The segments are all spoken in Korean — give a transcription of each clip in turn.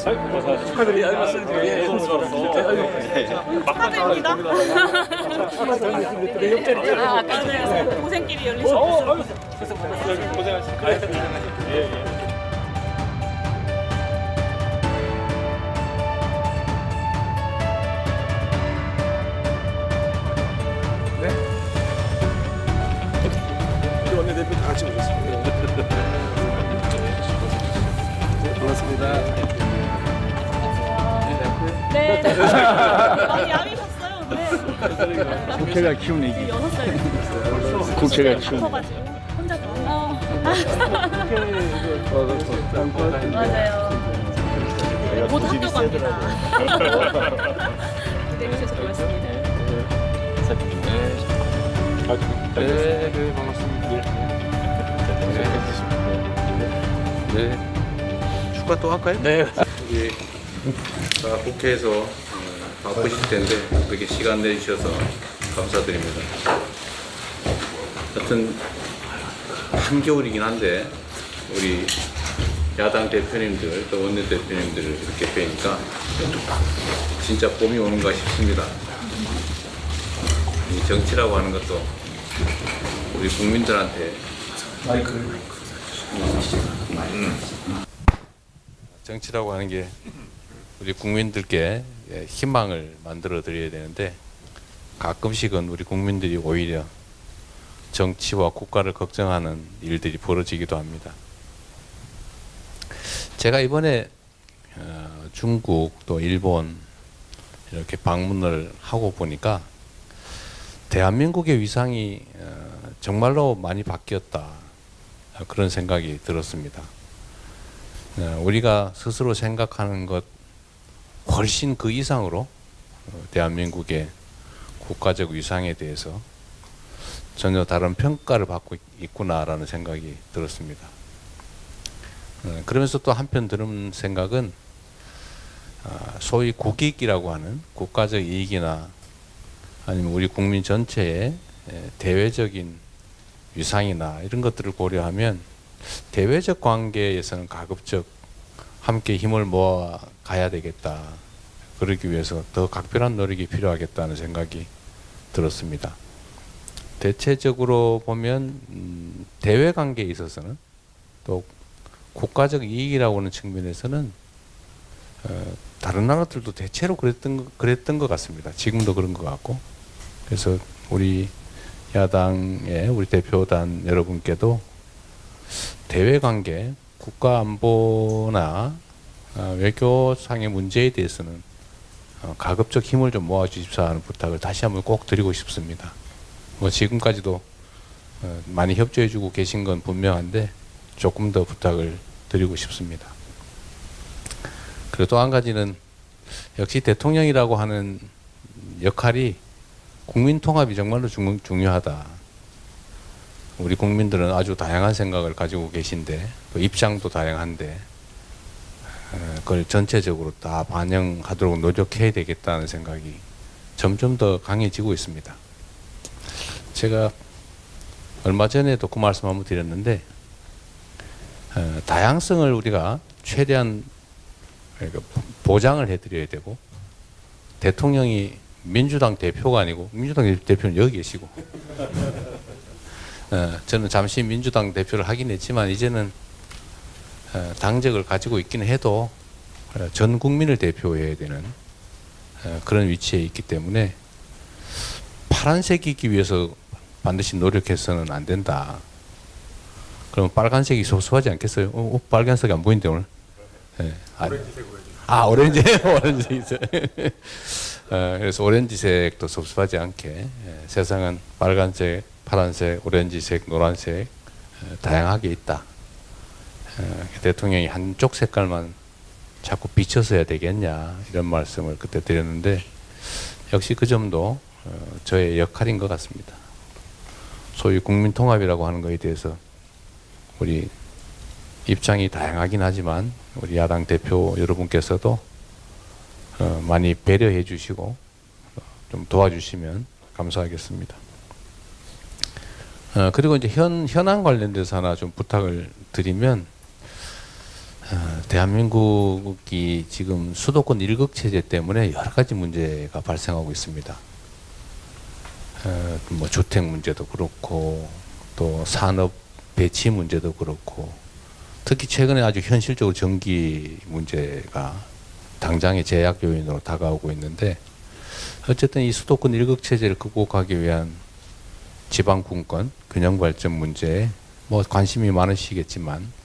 축하드립니다. 예, 축하드립니다. 아까 전에 동생끼리 열리셨어요. 고생하셨습니다. 예. 원내대표 다 같이 오셨습니다. 반갑습니다. 네. 많이 야위셨어요. 네. 국회가 키운 애기. 6살. 국회가 키운. 커가지고 혼자 다. 맞아요. 곧 학교 갑니다. 기대해 주셔서 고맙습니다. 네, 반갑습니다. 네. 축하 또 할까요? 네. 우리 국회에서 바쁘실 텐데 그렇게 시간 내주셔서 감사드립니다. 하여튼 한겨울이긴 한데 우리 야당 대표님들 또 원내 대표님들을 이렇게 뵈니까 진짜 봄이 오는가 싶습니다. 이 정치라고 하는 것도 우리 국민들한테 정치라고 하는 게 우리 국민들께 희망을 만들어 드려야 되는데 가끔씩은 우리 국민들이 오히려 정치와 국가를 걱정하는 일들이 벌어지기도 합니다. 제가 이번에 중국 또 일본 이렇게 방문을 하고 보니까 대한민국의 위상이 정말로 많이 바뀌었다 그런 생각이 들었습니다. 우리가 스스로 생각하는 것 훨씬 그 이상으로 대한민국의 국가적 위상에 대해서 전혀 다른 평가를 받고 있구나라는 생각이 들었습니다. 그러면서 또 한편 드는 생각은 소위 국익이라고 하는 국가적 이익이나 아니면 우리 국민 전체의 대외적인 위상이나 이런 것들을 고려하면 대외적 관계에서는 가급적 함께 힘을 모아 가야 되겠다. 그러기 위해서 더 각별한 노력이 필요하겠다는 생각이 들었습니다. 대체적으로 보면 대외 관계에 있어서는 또 국가적 이익이라고 하는 측면에서는 다른 나라들도 대체로 그랬던 것 같습니다. 지금도 그런 것 같고. 그래서 우리 야당의 우리 대표단 여러분께도 대외 관계, 국가 안보나 외교상의 문제에 대해서는 가급적 힘을 좀 모아 주십사 하는 부탁을 다시 한번 꼭 드리고 싶습니다. 뭐 지금까지도 많이 협조해 주고 계신 건 분명한데 조금 더 부탁을 드리고 싶습니다. 그리고 또 한 가지는 역시 대통령이라고 하는 역할이 국민 통합이 정말로 중요하다. 우리 국민들은 아주 다양한 생각을 가지고 계신데 또 입장도 다양한데 그걸 전체적으로 다 반영하도록 노력해야 되겠다는 생각이 점점 더 강해지고 있습니다. 제가 얼마 전에도 그 말씀 한번 드렸는데 다양성을 우리가 최대한 보장을 해드려야 되고 대통령이 민주당 대표가 아니고 민주당 대표는 여기 계시고 저는 잠시 민주당 대표를 하긴 했지만 이제는 당적을 가지고 있기는 해도 전 국민을 대표해야 되는 그런 위치에 있기 때문에 파란색이기 위해서 반드시 노력해서는 안 된다. 그럼 빨간색이 소소하지 않겠어요? 빨간색이 안 보이는데 오늘. 네. 오렌지. 오렌지색. 그래서 오렌지색도 섭섭하지 않게 세상은 빨간색, 파란색, 오렌지색, 노란색 다양하게 있다. 대통령이 한쪽 색깔만 자꾸 비춰서 해야 되겠냐 이런 말씀을 그때 드렸는데 역시 그 점도 저의 역할인 것 같습니다. 소위 국민통합이라고 하는 것에 대해서 우리 입장이 다양하긴 하지만 우리 야당 대표 여러분께서도 많이 배려해 주시고 좀 도와주시면 감사하겠습니다. 그리고 이제 현안 관련돼서 하나 좀 부탁을 드리면 대한민국이 지금 수도권 일극 체제 때문에 여러 가지 문제가 발생하고 있습니다. 뭐 주택 문제도 그렇고 또 산업 배치 문제도 그렇고 특히 최근에 아주 현실적으로 전기 문제가 당장의 제약 요인으로 다가오고 있는데 어쨌든 이 수도권 일극 체제를 극복하기 위한 지방 분권 균형 발전 문제에 뭐 관심이 많으시겠지만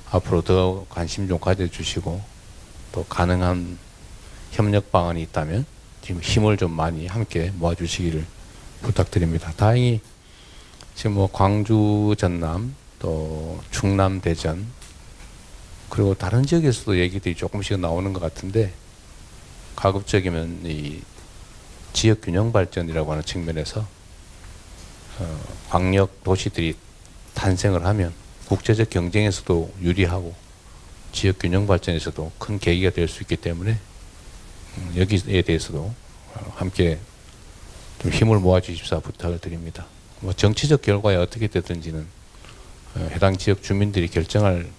앞으로 더 관심 좀 가져주시고 또 가능한 협력 방안이 있다면 지금 힘을 좀 많이 함께 모아주시기를 부탁드립니다. 다행히 지금 뭐 광주, 전남, 또 충남, 대전 그리고 다른 지역에서도 얘기들이 조금씩 나오는 것 같은데 가급적이면 이 지역 균형 발전이라고 하는 측면에서 광역 도시들이 탄생을 하면 국제적 경쟁에서도 유리하고 지역 균형 발전에서도 큰 계기가 될 수 있기 때문에 여기에 대해서도 함께 좀 힘을 모아 주십사 부탁을 드립니다. 뭐 정치적 결과에 어떻게 되든지는 해당 지역 주민들이 결정할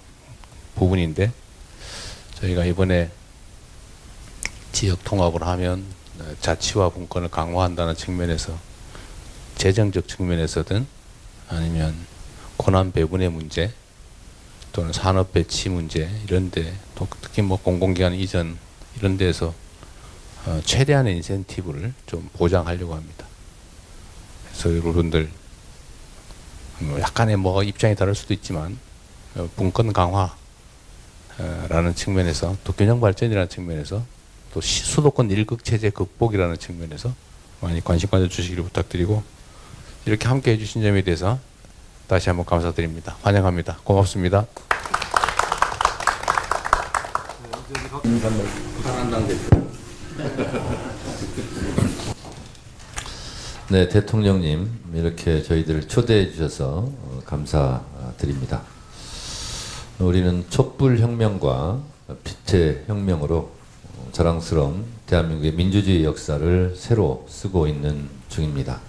부분인데 저희가 이번에 지역 통합을 하면 자치와 분권을 강화한다는 측면에서 재정적 측면에서든 아니면 권한 배분의 문제 또는 산업 배치 문제 이런데 또 특히 뭐 공공기관 이전 이런 데서 최대한의 인센티브를 좀 보장하려고 합니다. 그래서 여러분들 약간의 뭐 입장이 다를 수도 있지만 분권 강화라는 측면에서 또 균형 발전이라는 측면에서 또 수도권 일극 체제 극복이라는 측면에서 많이 관심 가져주시기를 부탁드리고 이렇게 함께 해주신 점에 대해서 다시 한번 감사드립니다. 환영합니다. 고맙습니다. 부산한당 대표. 네, 대통령님 이렇게 저희들을 초대해 주셔서 감사드립니다. 우리는 촛불혁명과 빛의 혁명으로 자랑스러운 대한민국의 민주주의 역사를 새로 쓰고 있는 중입니다.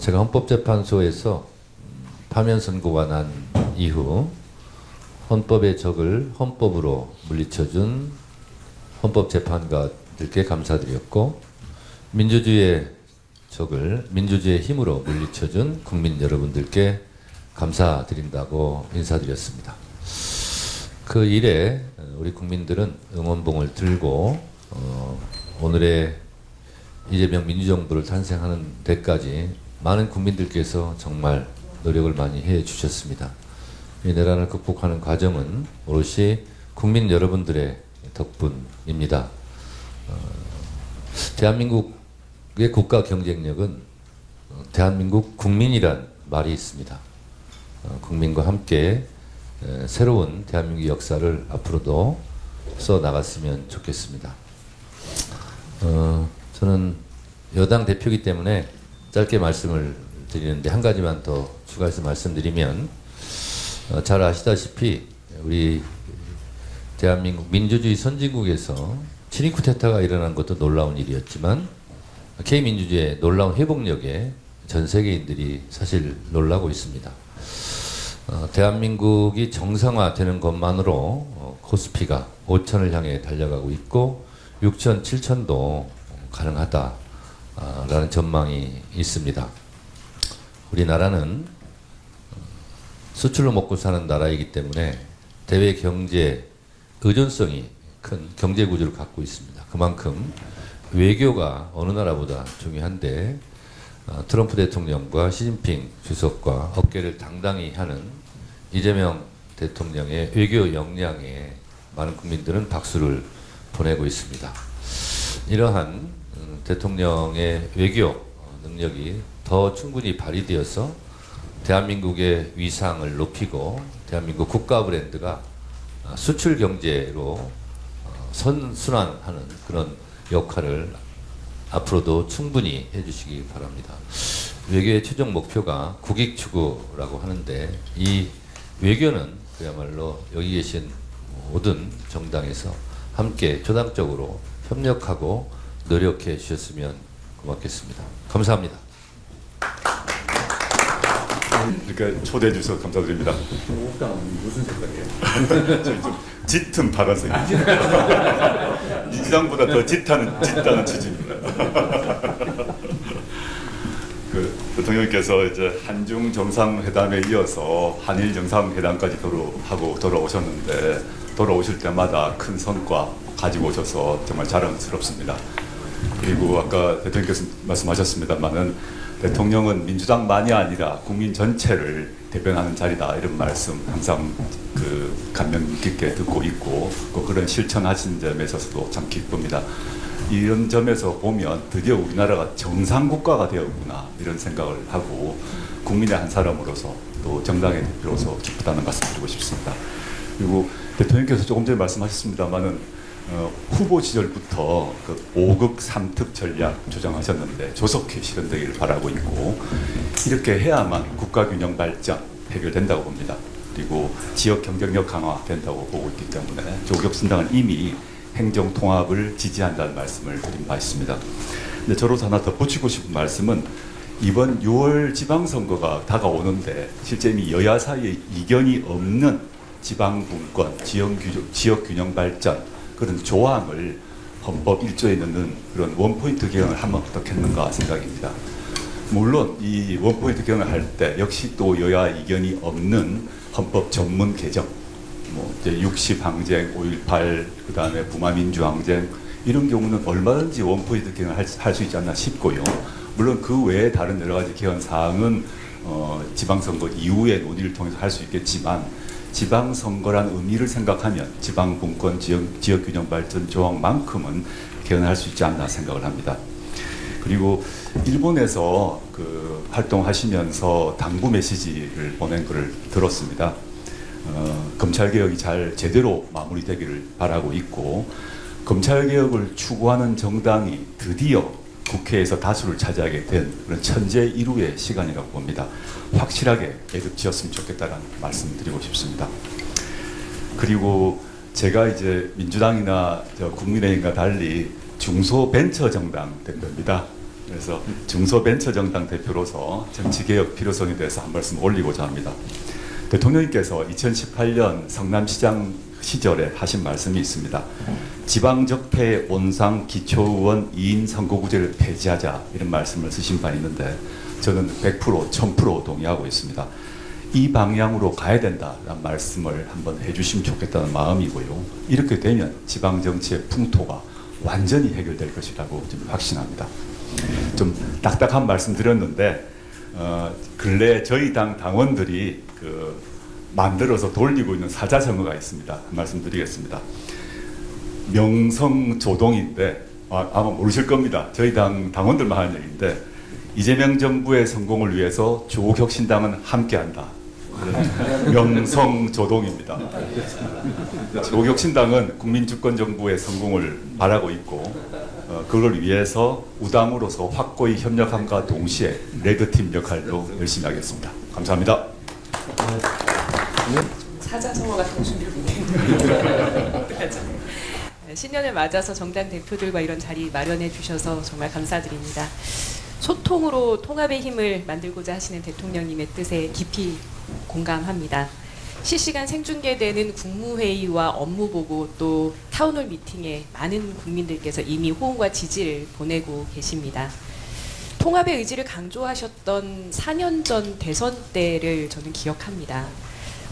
제가 헌법재판소에서 파면 선고가 난 이후 헌법의 적을 헌법으로 물리쳐준 헌법재판관들께 감사드렸고 민주주의의 적을 민주주의의 힘으로 물리쳐준 국민 여러분들께 감사드린다고 인사드렸습니다. 그 일에 우리 국민들은 응원봉을 들고 오늘의 이재명 민주정부를 탄생하는 데까지 많은 국민들께서 정말 노력을 많이 해 주셨습니다. 이 내란을 극복하는 과정은 오롯이 국민 여러분들의 덕분입니다. 대한민국의 국가 경쟁력은 대한민국 국민이란 말이 있습니다. 국민과 함께 새로운 대한민국 역사를 앞으로도 써 나갔으면 좋겠습니다. 저는 여당 대표이기 때문에 짧게 말씀을 드리는데 한 가지만 더 추가해서 말씀드리면 잘 아시다시피 우리 대한민국 민주주의 선진국에서 친위 쿠데타가 일어난 것도 놀라운 일이었지만 K민주주의의 놀라운 회복력에 전 세계인들이 사실 놀라고 있습니다. 대한민국이 정상화되는 것만으로 코스피가 5천을 향해 달려가고 있고 6천, 7천도 가능하다라는 전망이 있습니다. 우리나라는 수출로 먹고 사는 나라이기 때문에 대외 경제 의존성이 큰 경제 구조를 갖고 있습니다. 그만큼 외교가 어느 나라보다 중요한데 트럼프 대통령과 시진핑 주석과 어깨를 당당히 하는 이재명 대통령의 외교 역량에 많은 국민들은 박수를 보내고 있습니다. 이러한 대통령의 외교 능력이 더 충분히 발휘되어서 대한민국의 위상을 높이고 대한민국 국가 브랜드가 수출 경제로 선순환하는 그런 역할을 앞으로도 충분히 해주시기 바랍니다. 외교의 최종 목표가 국익 추구라고 하는데 이 외교는 그야말로 여기 계신 모든 정당에서 함께 조당적으로 협력하고 노력해 주셨으면 고맙겠습니다. 감사합니다. 이렇게 초대해 주셔서 감사드립니다. 목당 무슨 색깔이에요? 저희 좀 짙은 파란색입니다. 민주당보다 더 짙다는 취지입니다. 대통령께서 이제 한중 정상회담에 이어서 한일 정상회담까지 돌아오셨는데 돌아오실 때마다 큰 성과 가지고 오셔서 정말 자랑스럽습니다. 그리고 아까 대통령께서 말씀하셨습니다만은 대통령은 민주당만이 아니라 국민 전체를 대변하는 자리다 이런 말씀 항상 감명 깊게 듣고 있고 그런 실천하신 점에 있어서도 참 기쁩니다. 이런 점에서 보면 드디어 우리나라가 정상국가가 되었구나 이런 생각을 하고 국민의 한 사람으로서 또 정당의 대표로서 기쁘다는 말씀 드리고 싶습니다. 그리고 대통령께서 조금 전에 말씀하셨습니다만은 후보 시절부터 5극 3특 전략 조정하셨는데 조속히 실현되기를 바라고 있고 이렇게 해야만 국가균형 발전 해결된다고 봅니다. 그리고 지역 경쟁력 강화된다고 보고 있기 때문에 조국혁신당은 이미 행정 통합을 지지한다는 말씀을 드린 바 있습니다. 근데 저로서 하나 덧붙이고 싶은 말씀은 이번 6월 지방선거가 다가오는데 실제 이미 여야 사이에 이견이 없는 지방분권, 지역균형 발전 그런 조항을 헌법 1조에 넣는 그런 원포인트 개헌을 하면 어떻겠는가 생각입니다. 물론 이 원포인트 개헌을 할 때 역시 또 여야 이견이 없는 헌법 전문 개정, 이제 60 항쟁, 5.18, 그 다음에 부마민주항쟁 이런 경우는 얼마든지 원포인트 개헌을 할 수 있지 않나 싶고요. 물론 그 외에 다른 여러 가지 개헌 사항은 지방선거 이후에 논의를 통해서 할 수 있겠지만 지방선거란 의미를 생각하면 지방분권, 지역균형 발전 조항만큼은 개헌할 수 있지 않나 생각을 합니다. 그리고 일본에서 활동하시면서 당부 메시지를 보낸 것을 들었습니다. 검찰개혁이 잘 제대로 마무리되기를 바라고 있고 검찰개혁을 추구하는 정당이 드디어 국회에서 다수를 차지하게 된 그런 천재일우의 시간이라고 봅니다. 확실하게 매듭 지었으면 좋겠다는 말씀 드리고 싶습니다. 그리고 제가 이제 민주당이나 국민의힘과 달리 중소벤처정당 대표입니다. 그래서 중소벤처정당 대표로서 정치개혁 필요성에 대해서 한 말씀 올리고자 합니다. 대통령님께서 2018년 성남시장 시절에 하신 말씀이 있습니다. 지방적폐 온상 기초의원 2인 선거구제를 폐지하자 이런 말씀을 쓰신 바 있는데 저는 100% 1000% 동의하고 있습니다. 이 방향으로 가야 된다라는 말씀을 한번 해주시면 좋겠다는 마음이고요. 이렇게 되면 지방정치의 풍토가 완전히 해결될 것이라고 좀 확신합니다. 좀 딱딱한 말씀 드렸는데 근래 저희 당 당원들이 만들어서 돌리고 있는 사자성어가 있습니다. 한 말씀 드리겠습니다. 명성조동인데 아마 모르실 겁니다. 저희 당 당원들만 하는 얘기인데 이재명 정부의 성공을 위해서 조국혁신당은 함께한다. 명성조동입니다. 조국혁신당은 국민주권정부의 성공을 바라고 있고 그걸 위해서 우당으로서 확고히 협력함과 동시에 레드팀 역할로 열심히 하겠습니다. 감사합니다. 사자성어 같은 준비를 못했는데 어떡하죠? 신년을 맞아서 정당 대표들과 이런 자리 마련해 주셔서 정말 감사드립니다. 소통으로 통합의 힘을 만들고자 하시는 대통령님의 뜻에 깊이 공감합니다. 실시간 생중계되는 국무회의와 업무보고 또 타운홀 미팅에 많은 국민들께서 이미 호응과 지지를 보내고 계십니다. 통합의 의지를 강조하셨던 4년 전 대선 때를 저는 기억합니다.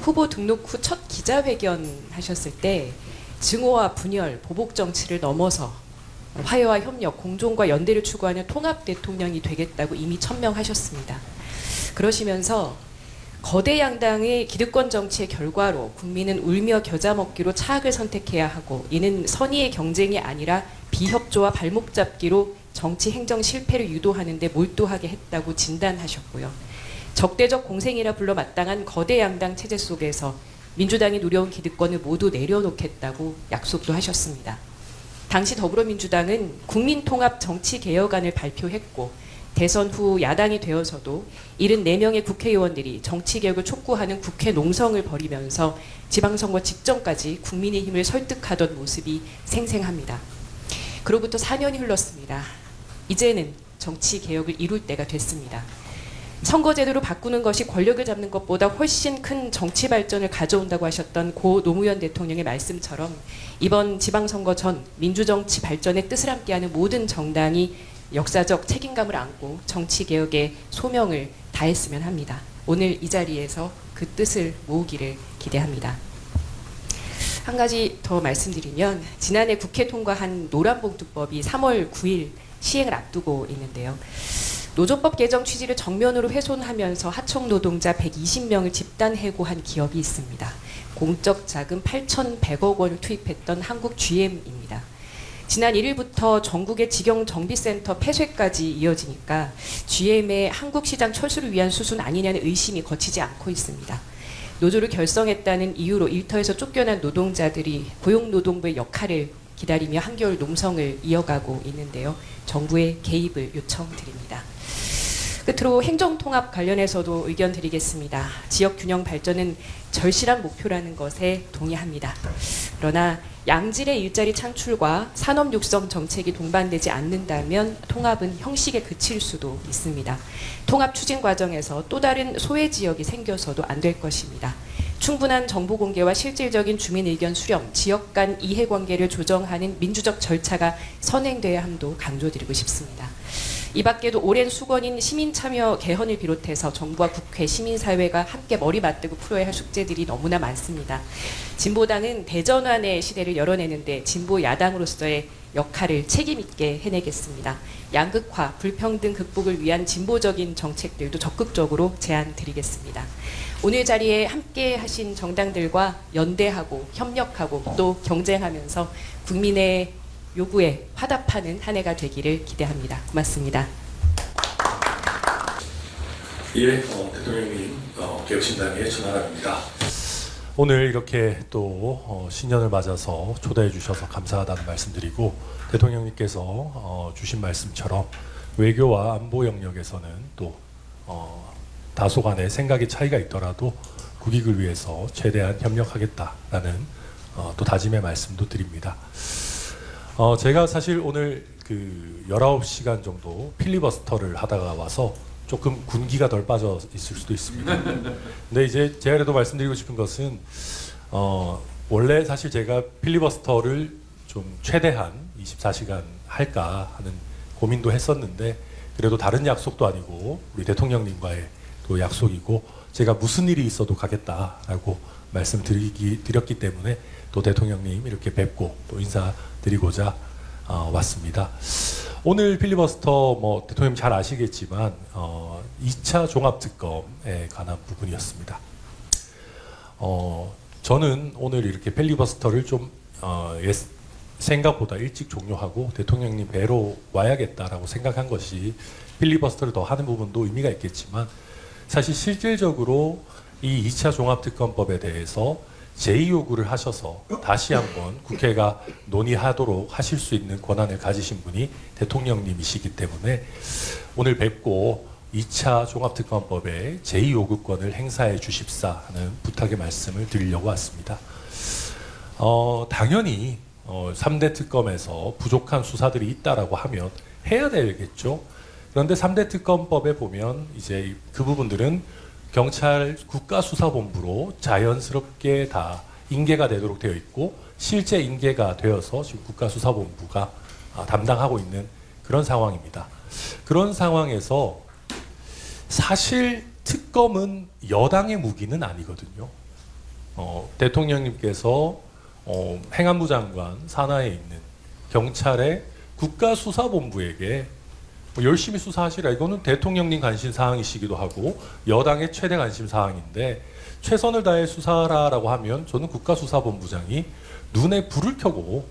후보 등록 후 첫 기자회견 하셨을 때 증오와 분열, 보복 정치를 넘어서 화해와 협력, 공존과 연대를 추구하는 통합 대통령이 되겠다고 이미 천명하셨습니다. 그러시면서 거대 양당의 기득권 정치의 결과로 국민은 울며 겨자 먹기로 차악을 선택해야 하고 이는 선의의 경쟁이 아니라 비협조와 발목 잡기로 정치 행정 실패를 유도하는 데 몰두하게 했다고 진단하셨고요. 적대적 공생이라 불러 마땅한 거대 양당 체제 속에서 민주당이 누려온 기득권을 모두 내려놓겠다고 약속도 하셨습니다. 당시 더불어민주당은 국민통합 정치개혁안을 발표했고 대선 후 야당이 되어서도 74명의 국회의원들이 정치개혁을 촉구하는 국회 농성을 벌이면서 지방선거 직전까지 국민의힘을 설득하던 모습이 생생합니다. 그로부터 4년이 흘렀습니다. 이제는 정치개혁을 이룰 때가 됐습니다. 선거제도를 바꾸는 것이 권력을 잡는 것보다 훨씬 큰 정치 발전을 가져온다고 하셨던 고 노무현 대통령의 말씀처럼 이번 지방선거 전 민주정치 발전의 뜻을 함께하는 모든 정당이 역사적 책임감을 안고 정치개혁의 소명을 다했으면 합니다. 오늘 이 자리에서 그 뜻을 모으기를 기대합니다. 한 가지 더 말씀드리면 지난해 국회 통과한 노란봉투법이 3월 9일 시행을 앞두고 있는데요. 노조법 개정 취지를 정면으로 훼손하면서 하청 노동자 120명을 집단 해고한 기업이 있습니다. 공적 자금 8,100억 원을 투입했던 한국 GM입니다. 지난 1일부터 전국의 직영 정비센터 폐쇄까지 이어지니까 GM의 한국 시장 철수를 위한 수순 아니냐는 의심이 거치지 않고 있습니다. 노조를 결성했다는 이유로 일터에서 쫓겨난 노동자들이 고용노동부의 역할을 기다리며 한겨울 농성을 이어가고 있는데요. 정부의 개입을 요청드립니다. 끝으로 행정통합 관련해서도 의견 드리겠습니다. 지역균형 발전은 절실한 목표라는 것에 동의합니다. 그러나 양질의 일자리 창출과 산업 육성 정책이 동반되지 않는다면 통합은 형식에 그칠 수도 있습니다. 통합 추진 과정에서 또 다른 소외 지역이 생겨서도 안 될 것입니다. 충분한 정보 공개와 실질적인 주민 의견 수렴, 지역 간 이해관계를 조정하는 민주적 절차가 선행돼야 함도 강조드리고 싶습니다. 이 밖에도 오랜 수건인 시민참여 개헌을 비롯해서 정부와 국회, 시민사회가 함께 머리 맞대고 풀어야 할 숙제들이 너무나 많습니다. 진보당은 대전환의 시대를 열어내는데 진보 야당으로서의 역할을 책임있게 해내겠습니다. 양극화, 불평등 극복을 위한 진보적인 정책들도 적극적으로 제안드리겠습니다. 오늘 자리에 함께 하신 정당들과 연대하고 협력하고 또 경쟁하면서 국민의 요구에 화답하는 한 해가 되기를 기대합니다. 고맙습니다. 예, 대통령님, 개혁신당의 전하랍니다. 오늘 이렇게 또 신년을 맞아서 초대해 주셔서 감사하다는 말씀드리고 대통령님께서 주신 말씀처럼 외교와 안보 영역에서는 또 다소간의 생각의 차이가 있더라도 국익을 위해서 최대한 협력하겠다라는 또 다짐의 말씀도 드립니다. 제가 사실 오늘 그 19시간 정도 필리버스터를 하다가 와서 조금 군기가 덜 빠져 있을 수도 있습니다. 근데 이제 제가 그래도 말씀드리고 싶은 것은 원래 사실 제가 필리버스터를 좀 최대한 24시간 할까 하는 고민도 했었는데 그래도 다른 약속도 아니고 우리 대통령님과의 또 약속이고 제가 무슨 일이 있어도 가겠다라고 말씀드렸기 때문에 또 대통령님 이렇게 뵙고 또 인사드리고자 왔습니다. 오늘 필리버스터 뭐 대통령님 잘 아시겠지만 2차 종합특검에 관한 부분이었습니다. 저는 오늘 이렇게 필리버스터를 좀 생각보다 일찍 종료하고 대통령님 뵈러 와야겠다라고 생각한 것이 필리버스터를 더 하는 부분도 의미가 있겠지만 사실 실질적으로 이 2차 종합특검법에 대해서 제2요구를 하셔서 다시 한번 국회가 논의하도록 하실 수 있는 권한을 가지신 분이 대통령님이시기 때문에 오늘 뵙고 2차 종합특검법의 제2요구권을 행사해 주십사 하는 부탁의 말씀을 드리려고 왔습니다. 당연히 3대 특검에서 부족한 수사들이 있다라고 하면 해야 되겠죠. 그런데 3대 특검법에 보면 이제 그 부분들은 경찰 국가수사본부로 자연스럽게 다 인계가 되도록 되어 있고 실제 인계가 되어서 지금 국가수사본부가 담당하고 있는 그런 상황입니다. 그런 상황에서 사실 특검은 여당의 무기는 아니거든요. 대통령님께서 행안부 장관 산하에 있는 경찰의 국가수사본부에게 열심히 수사하시라. 이거는 대통령님 관심 사항이시기도 하고 여당의 최대 관심 사항인데 최선을 다해 수사하라라고 하면 저는 국가수사본부장이 눈에 불을 켜고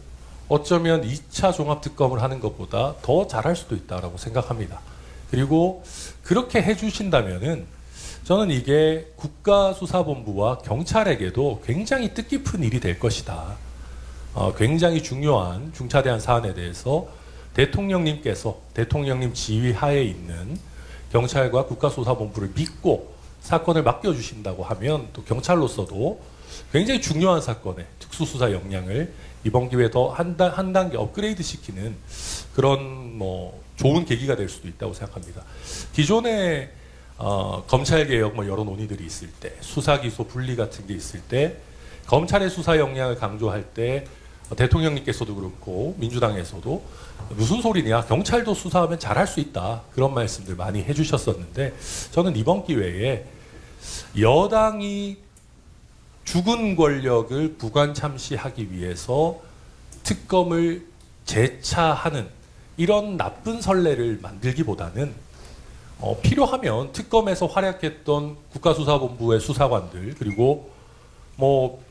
어쩌면 2차 종합특검을 하는 것보다 더 잘할 수도 있다라고 생각합니다. 그리고 그렇게 해주신다면은 저는 이게 국가수사본부와 경찰에게도 굉장히 뜻깊은 일이 될 것이다. 굉장히 중요한 중차대한 사안에 대해서 대통령님께서 대통령님 지휘 하에 있는 경찰과 국가수사본부를 믿고 사건을 맡겨주신다고 하면 또 경찰로서도 굉장히 중요한 사건에 특수수사 역량을 이번 기회에 더 한 단계 업그레이드 시키는 그런 뭐 좋은 계기가 될 수도 있다고 생각합니다. 기존에 검찰개혁 뭐 여러 논의들이 있을 때, 수사기소 분리 같은 게 있을 때 검찰의 수사 역량을 강조할 때 대통령님께서도 그렇고 민주당에서도 무슨 소리냐, 경찰도 수사하면 잘할 수 있다, 그런 말씀들 많이 해주셨었는데, 저는 이번 기회에 여당이 죽은 권력을 부관 참시하기 위해서 특검을 재차하는 이런 나쁜 선례를 만들기보다는 필요하면 특검에서 활약했던 국가수사본부의 수사관들, 그리고 뭐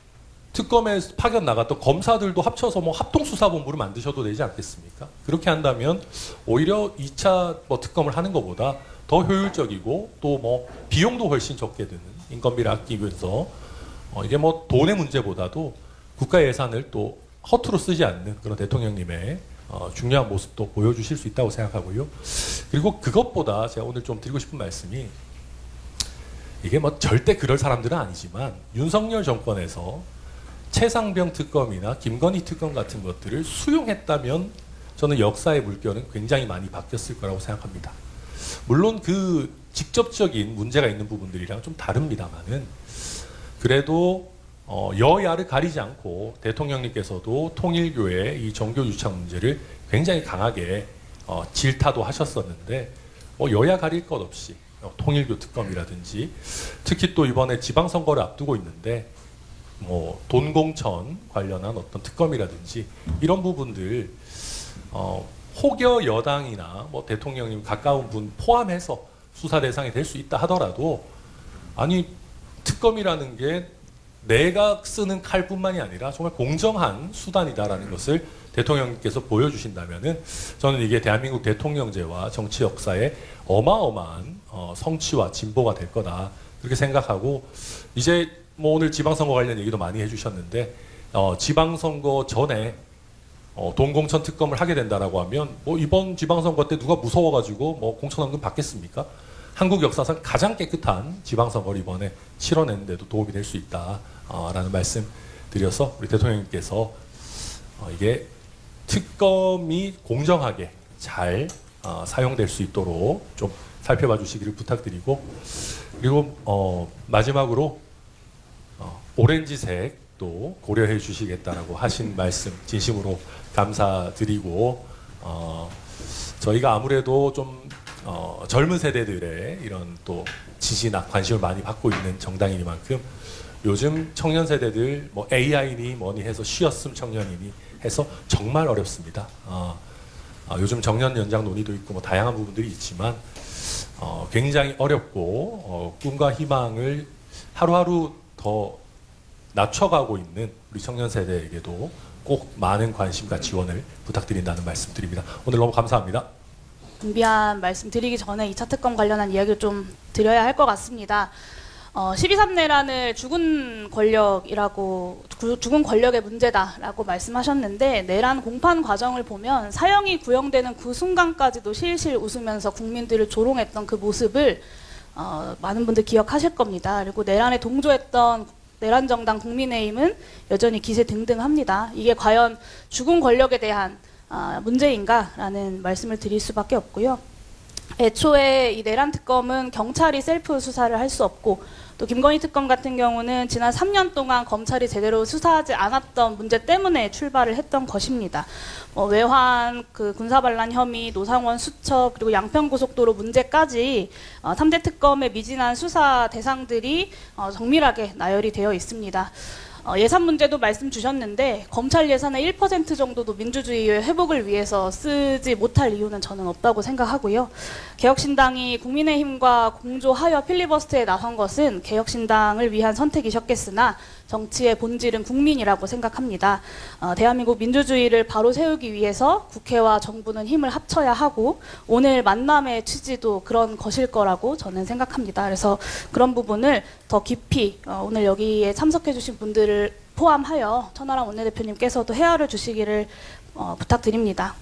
특검에 파견 나갔던 검사들도 합쳐서 뭐 합동수사본부를 만드셔도 되지 않겠습니까? 그렇게 한다면 오히려 2차 뭐 특검을 하는 것보다 더 효율적이고 또 뭐 비용도 훨씬 적게 드는, 인건비를 아끼면서 이게 뭐 돈의 문제보다도 국가 예산을 또 허투루 쓰지 않는 그런 대통령님의 중요한 모습도 보여주실 수 있다고 생각하고요. 그리고 그것보다 제가 오늘 좀 드리고 싶은 말씀이, 이게 뭐 절대 그럴 사람들은 아니지만 윤석열 정권에서 최상병 특검이나 김건희 특검 같은 것들을 수용했다면 저는 역사의 물결은 굉장히 많이 바뀌었을 거라고 생각합니다. 물론 그 직접적인 문제가 있는 부분들이랑 좀 다릅니다만은, 그래도 여야를 가리지 않고 대통령님께서도 통일교의 이 정교 유착 문제를 굉장히 강하게 질타도 하셨었는데, 여야 가릴 것 없이 통일교 특검이라든지, 특히 또 이번에 지방선거를 앞두고 있는데 뭐 돈공천 관련한 어떤 특검이라든지 이런 부분들 혹여 여당이나 뭐 대통령님 가까운 분 포함해서 수사 대상이 될 수 있다 하더라도, 아니 특검이라는 게 내가 쓰는 칼뿐만이 아니라 정말 공정한 수단이다라는 것을 대통령께서 보여주신다면은 저는 이게 대한민국 대통령제와 정치 역사에 어마어마한 성취와 진보가 될 거다, 그렇게 생각하고, 이제 뭐 오늘 지방선거 관련 얘기도 많이 해주셨는데 지방선거 전에 돈공천 특검을 하게 된다라고 하면 뭐 이번 지방선거 때 누가 무서워가지고 뭐 공천원금 받겠습니까? 한국 역사상 가장 깨끗한 지방선거를 이번에 치러내는데도 도움이 될 수 있다라는 말씀 드려서, 우리 대통령님께서 이게 특검이 공정하게 잘 사용될 수 있도록 좀 살펴봐 주시기를 부탁드리고, 그리고 마지막으로 오렌지색도 고려해 주시겠다라고 하신 말씀 진심으로 감사드리고, 저희가 아무래도 좀 젊은 세대들의 이런 또 지지나 관심을 많이 받고 있는 정당이니만큼 요즘 청년 세대들 뭐 AI니 뭐니 해서 쉬었음 청년이니 해서 정말 어렵습니다. 요즘 정년 연장 논의도 있고 뭐 다양한 부분들이 있지만 굉장히 어렵고 꿈과 희망을 하루하루 더 낮춰가고 있는 우리 청년 세대에게도 꼭 많은 관심과 지원을 부탁드린다는 말씀드립니다. 오늘 너무 감사합니다. 준비한 말씀 드리기 전에 2차 특검 관련한 이야기를 좀 드려야 할 것 같습니다. 12.3 내란을 죽은 권력의 문제다라고 말씀하셨는데, 내란 공판 과정을 보면 사형이 구형되는 그 순간까지도 실실 웃으면서 국민들을 조롱했던 그 모습을 많은 분들 기억하실 겁니다. 그리고 내란에 동조했던 내란정당 국민의힘은 여전히 기세등등합니다. 이게 과연 죽은 권력에 대한 문제인가라는 말씀을 드릴 수밖에 없고요. 애초에 이 내란 특검은 경찰이 셀프 수사를 할 수 없고, 또 김건희 특검 같은 경우는 지난 3년 동안 검찰이 제대로 수사하지 않았던 문제 때문에 출발을 했던 것입니다. 외환, 군사반란 혐의, 노상원 수첩, 그리고 양평고속도로 문제까지 3대 특검의 미진한 수사 대상들이 정밀하게 나열이 되어 있습니다. 예산 문제도 말씀 주셨는데, 검찰 예산의 1% 정도도 민주주의의 회복을 위해서 쓰지 못할 이유는 저는 없다고 생각하고요. 개혁신당이 국민의힘과 공조하여 필리버스터에 나선 것은 개혁신당을 위한 선택이셨겠으나 정치의 본질은 국민이라고 생각합니다. 대한민국 민주주의를 바로 세우기 위해서 국회와 정부는 힘을 합쳐야 하고, 오늘 만남의 취지도 그런 것일 거라고 저는 생각합니다. 그래서 그런 부분을 더 깊이 오늘 여기에 참석해 주신 분들을 포함하여 천하람 원내대표님께서도 헤아려 주시기를 부탁드립니다.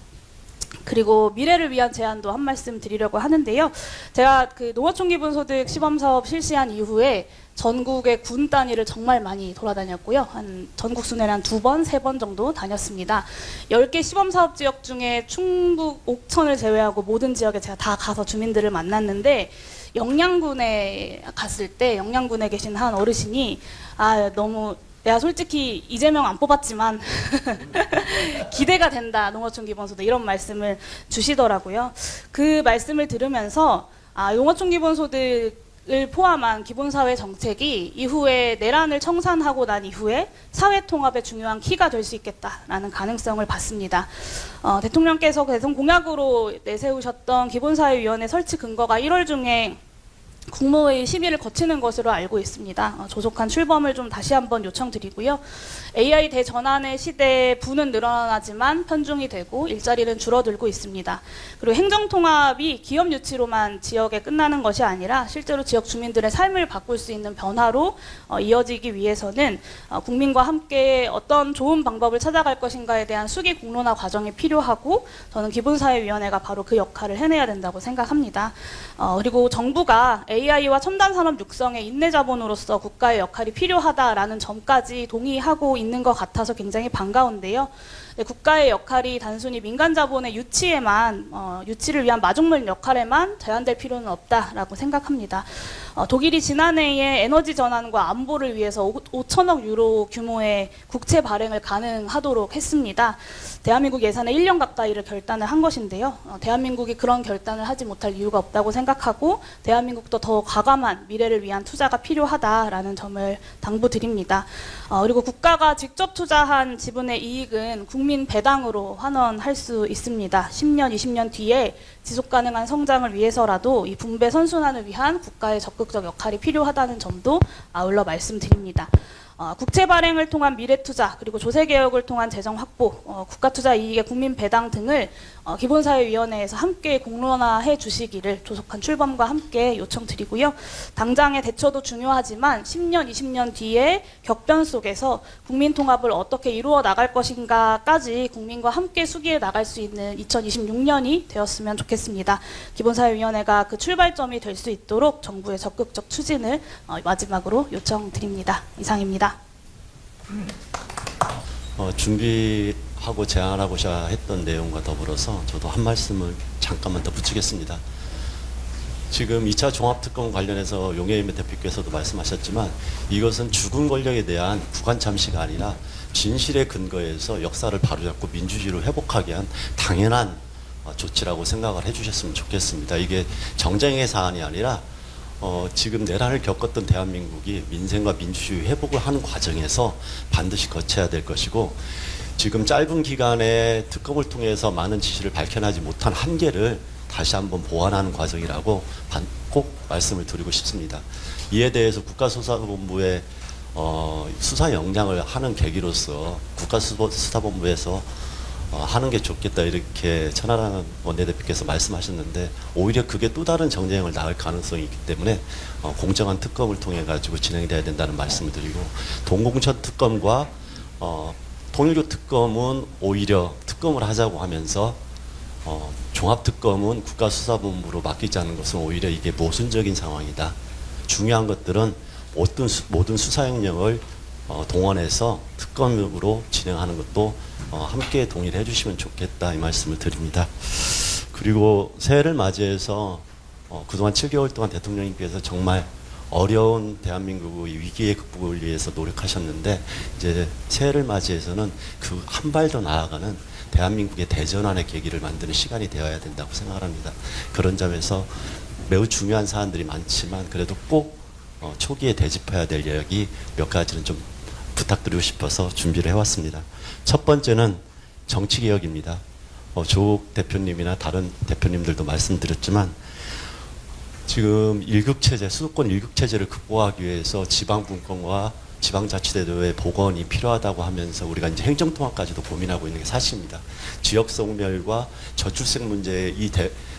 그리고 미래를 위한 제안도 한 말씀 드리려고 하는데요. 제가 농어촌 기본소득 시범사업 실시한 이후에 전국의 군 단위를 정말 많이 돌아다녔고요. 전국 순회를 한 2번, 3번 정도 다녔습니다. 10개 시범사업 지역 중에 충북 옥천을 제외하고 모든 지역에 제가 다 가서 주민들을 만났는데, 영양군에 갔을 때 영양군에 계신 한 어르신이 너무 내가 솔직히 이재명 안 뽑았지만 기대가 된다 농어촌 기본소득 이런 말씀을 주시더라고요. 그 말씀을 들으면서 농어촌 기본소득을 포함한 기본사회 정책이 이후에 내란을 청산하고 난 이후에 사회통합의 중요한 키가 될 수 있겠다라는 가능성을 봤습니다. 대통령께서 대선 공약으로 내세우셨던 기본사회위원회 설치 근거가 1월 중에 국무회의 심의를 거치는 것으로 알고 있습니다. 조속한 출범을 좀 다시 한번 요청드리고요. AI 대전환의 시대에 부는 늘어나지만 편중이 되고 일자리는 줄어들고 있습니다. 그리고 행정통합이 기업 유치로만 지역에 끝나는 것이 아니라 실제로 지역 주민들의 삶을 바꿀 수 있는 변화로 이어지기 위해서는 국민과 함께 어떤 좋은 방법을 찾아갈 것인가에 대한 수기 공론화 과정이 필요하고 저는 기본사회위원회가 바로 그 역할을 해내야 된다고 생각합니다. 그리고 정부가 AI와 첨단 산업 육성의 인내 자본으로서 국가의 역할이 필요하다라는 점까지 동의하고 있는 것 같아서 굉장히 반가운데요. 국가의 역할이 단순히 민간 자본의 유치를 위한 마중물 역할에만 제한될 필요는 없다라고 생각합니다. 독일이 지난해에 에너지 전환과 안보를 위해서 5천억 유로 규모의 국채 발행을 가능하도록 했습니다. 대한민국 예산의 1년 가까이를 결단을 한 것인데요. 대한민국이 그런 결단을 하지 못할 이유가 없다고 생각하고 대한민국도 더 과감한 미래를 위한 투자가 필요하다라는 점을 당부드립니다. 그리고 국가가 직접 투자한 지분의 이익은 국민 배당으로 환원할 수 있습니다. 10년, 20년 뒤에 지속가능한 성장을 위해서라도 이 분배 선순환을 위한 국가의 적극적 역할이 필요하다는 점도 아울러 말씀드립니다. 국채 발행을 통한 미래 투자 그리고 조세 개혁을 통한 재정 확보, 국가 투자 이익의 국민 배당 등을 기본사회위원회에서 함께 공론화해 주시기를 조속한 출범과 함께 요청드리고요. 당장의 대처도 중요하지만 10년, 20년 뒤에 격변 속에서 국민 통합을 어떻게 이루어 나갈 것인가까지 국민과 함께 수기해 나갈 수 있는 2026년이 되었으면 좋겠습니다. 기본사회위원회가 그 출발점이 될 수 있도록 정부의 적극적 추진을 마지막으로 요청드립니다. 이상입니다. 준비하고 제안하고자 했던 내용과 더불어서 저도 한 말씀을 잠깐만 더 붙이겠습니다. 지금 2차 종합특검 관련해서 용해인 대표께서도 말씀하셨지만 이것은 죽은 권력에 대한 구간 참시가 아니라 진실의 근거에서 역사를 바로잡고 민주주의를 회복하게 한 당연한 조치라고 생각을 해주셨으면 좋겠습니다. 이게 정쟁의 사안이 아니라 지금 내란을 겪었던 대한민국이 민생과 민주주의 회복을 하는 과정에서 반드시 거쳐야 될 것이고 지금 짧은 기간에 특검을 통해서 많은 지시를 밝혀내지 못한 한계를 다시 한번 보완하는 과정이라고 꼭 말씀을 드리고 싶습니다. 이에 대해서 국가수사본부의 수사 역량을 하는 계기로서 국가수사본부에서 하는 게 좋겠다 이렇게 천하람 원내대표께서 말씀하셨는데 오히려 그게 또 다른 정쟁을 낳을 가능성이 있기 때문에 공정한 특검을 통해 가지고 진행돼야 된다는 말씀을 드리고 동공천 특검과 통일교 특검은 오히려 특검을 하자고 하면서 종합특검은 국가수사본부로 맡기자는 것은 오히려 이게 모순적인 상황이다. 중요한 것들은 모든 수사 역량을 동원해서 특검으로 진행하는 것도 함께 동의를 해주시면 좋겠다 이 말씀을 드립니다. 그리고 새해를 맞이해서 그동안 7개월 동안 대통령님께서 정말 어려운 대한민국의 위기의 극복을 위해서 노력하셨는데 이제 새해를 맞이해서는 그 한 발 더 나아가는 대한민국의 대전환의 계기를 만드는 시간이 되어야 된다고 생각을 합니다. 그런 점에서 매우 중요한 사안들이 많지만 그래도 꼭 초기에 되짚어야 될 이야기 몇 가지는 좀 부탁드리고 싶어서 준비를 해왔습니다. 첫 번째는 정치개혁입니다. 조국 대표님이나 다른 대표님들도 말씀드렸지만 지금 일극체제, 수도권 일극체제를 극복하기 위해서 지방분권과 지방자치제도의 복원이 필요하다고 하면서 우리가 이제 행정통합까지도 고민하고 있는 게 사실입니다. 지역소멸과 저출생 문제의 이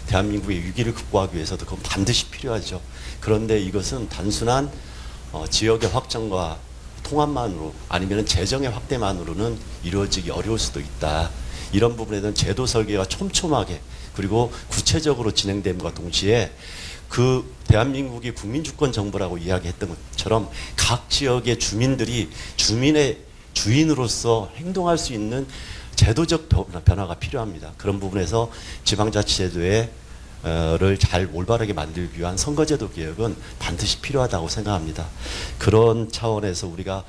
대한민국의 위기를 극복하기 위해서도 그건 반드시 필요하죠. 그런데 이것은 단순한 지역의 확장과 통합만으로 아니면 재정의 확대만으로는 이루어지기 어려울 수도 있다. 이런 부분에 대한 제도 설계가 촘촘하게 그리고 구체적으로 진행됨과 동시에 그 대한민국이 국민주권 정부라고 이야기했던 것처럼 각 지역의 주민들이 주민의 주인으로서 행동할 수 있는 제도적 변화가 필요합니다. 그런 부분에서 지방자치제도의 를 잘 올바르게 만들기 위한 선거제도 개혁은 반드시 필요하다고 생각합니다. 그런 차원에서 우리가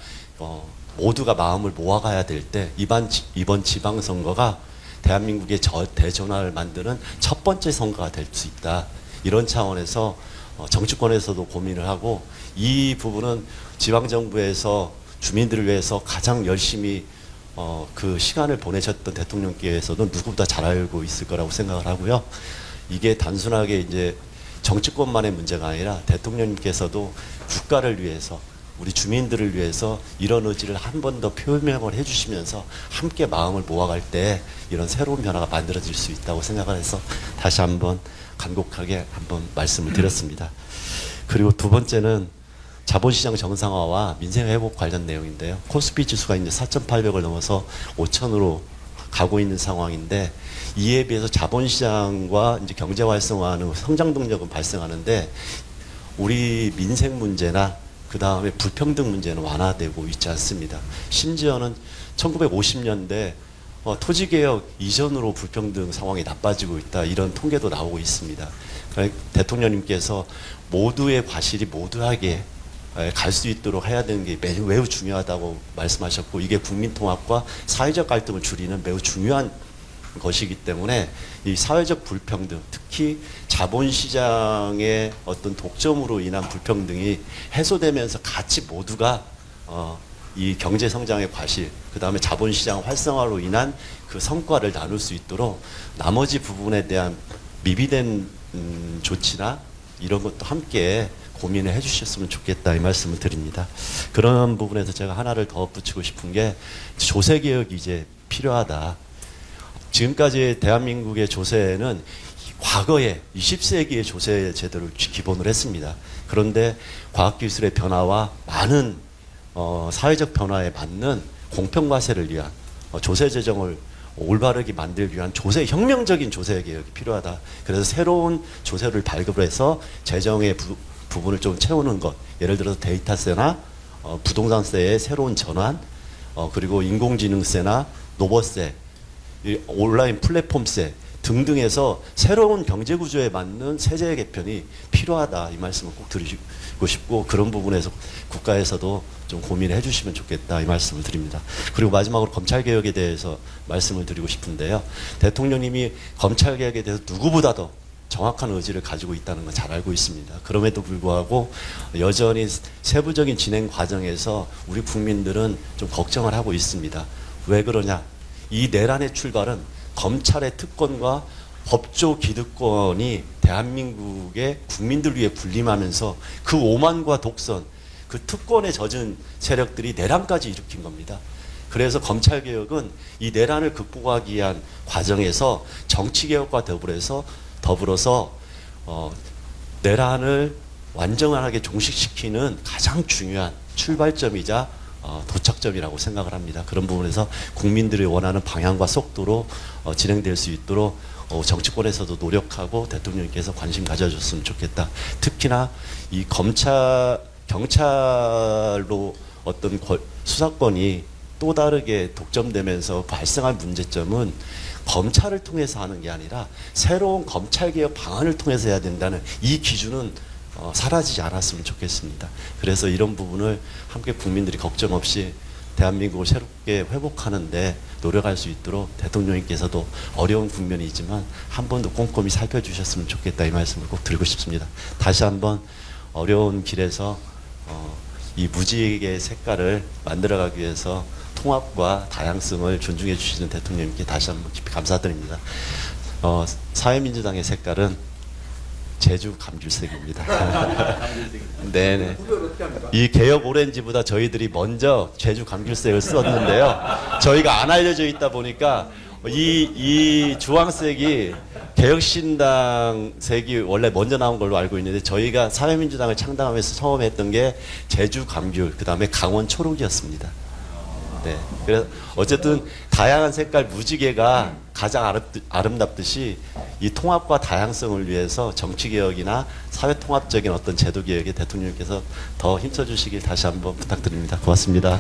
모두가 마음을 모아가야 될 때 이번 지방선거가 대한민국의 대전환을 만드는 첫 번째 선거가 될 수 있다. 이런 차원에서 정치권에서도 고민을 하고 이 부분은 지방정부에서 주민들을 위해서 가장 열심히 그 시간을 보내셨던 대통령께서도 누구보다 잘 알고 있을 거라고 생각을 하고요. 이게 단순하게 이제 정치권만의 문제가 아니라 대통령님께서도 국가를 위해서 우리 주민들을 위해서 이런 의지를 한 번 더 표명을 해주시면서 함께 마음을 모아갈 때 이런 새로운 변화가 만들어질 수 있다고 생각을 해서 다시 한번 간곡하게 한번 말씀을 드렸습니다. 그리고 두 번째는 자본시장 정상화와 민생 회복 관련 내용인데요. 코스피 지수가 이제 4,800을 넘어서 5,000으로 가고 있는 상황인데 이에 비해서 자본시장과 이제 경제 활성화하는 성장 동력은 발생하는데 우리 민생 문제나 그 다음에 불평등 문제는 완화되고 있지 않습니다. 심지어는 1950년대 토지개혁 이전으로 불평등 상황이 나빠지고 있다 이런 통계도 나오고 있습니다. 그러니까 대통령님께서 모두의 과실이 모두에게 갈 수 있도록 해야 되는 게 매우 중요하다고 말씀하셨고 이게 국민통합과 사회적 갈등을 줄이는 매우 중요한 것이기 때문에 이 사회적 불평등, 특히 자본시장의 어떤 독점으로 인한 불평등이 해소되면서 같이 모두가 이 경제 성장의 과실, 그 다음에 자본시장 활성화로 인한 그 성과를 나눌 수 있도록 나머지 부분에 대한 미비된 조치나 이런 것도 함께 고민을 해주셨으면 좋겠다 이 말씀을 드립니다. 그런 부분에서 제가 하나를 더 붙이고 싶은 게 조세 개혁이 이제 필요하다. 지금까지 대한민국의 조세는 과거에 20세기의 조세 제도를 기본으로 했습니다. 그런데 과학기술의 변화와 많은 사회적 변화에 맞는 공평과세를 위한 조세 제정을 올바르게 만들기 위한 혁명적인 조세 개혁이 필요하다. 그래서 새로운 조세를 발급해서 재정의 부분을 좀 채우는 것, 예를 들어서 데이터세나 부동산세의 새로운 전환, 그리고 인공지능세나 노버세, 온라인 플랫폼세 등등에서 새로운 경제구조에 맞는 세제 개편이 필요하다 이 말씀을 꼭 드리고 싶고 그런 부분에서 국가에서도 좀 고민해 주시면 좋겠다 이 말씀을 드립니다. 그리고 마지막으로 검찰개혁에 대해서 말씀을 드리고 싶은데요. 대통령님이 검찰개혁에 대해서 누구보다도 정확한 의지를 가지고 있다는 건 잘 알고 있습니다. 그럼에도 불구하고 여전히 세부적인 진행 과정에서 우리 국민들은 좀 걱정을 하고 있습니다. 왜 그러냐? 이 내란의 출발은 검찰의 특권과 법조 기득권이 대한민국의 국민들 위해 군림하면서 그 오만과 독선, 그 특권에 젖은 세력들이 내란까지 일으킨 겁니다. 그래서 검찰개혁은 이 내란을 극복하기 위한 과정에서 정치개혁과 더불어서 내란을 완전하게 종식시키는 가장 중요한 출발점이자 도착점이라고 생각을 합니다. 그런 부분에서 국민들이 원하는 방향과 속도로 진행될 수 있도록 정치권에서도 노력하고 대통령께서 관심 가져줬으면 좋겠다. 특히나 이 경찰로 어떤 수사권이 또 다르게 독점되면서 발생한 문제점은 검찰을 통해서 하는 게 아니라 새로운 검찰개혁 방안을 통해서 해야 된다는 이 기준은 사라지지 않았으면 좋겠습니다. 그래서 이런 부분을 함께 국민들이 걱정 없이 대한민국을 새롭게 회복하는데 노력할 수 있도록 대통령님께서도 어려운 국면이지만 한 번 더 꼼꼼히 살펴주셨으면 좋겠다 이 말씀을 꼭 드리고 싶습니다. 다시 한번 어려운 길에서 이 무지개의 색깔을 만들어가기 위해서 통합과 다양성을 존중해 주시는 대통령님께 다시 한번 깊이 감사드립니다. 사회민주당의 색깔은 제주 감귤색입니다. 네네. 이 개혁 오렌지보다 저희들이 먼저 제주 감귤색을 썼는데요. 저희가 안 알려져 있다 보니까 이 주황색이 개혁신당 색이 원래 먼저 나온 걸로 알고 있는데 저희가 사회민주당을 창당하면서 처음 했던 게 제주 감귤, 그 다음에 강원 초록이었습니다. 네. 그래서 어쨌든 다양한 색깔 무지개가 가장 아름답듯이 이 통합과 다양성을 위해서 정치개혁이나 사회통합적인 어떤 제도개혁에 대통령께서 더 힘써주시길 다시 한번 부탁드립니다. 고맙습니다.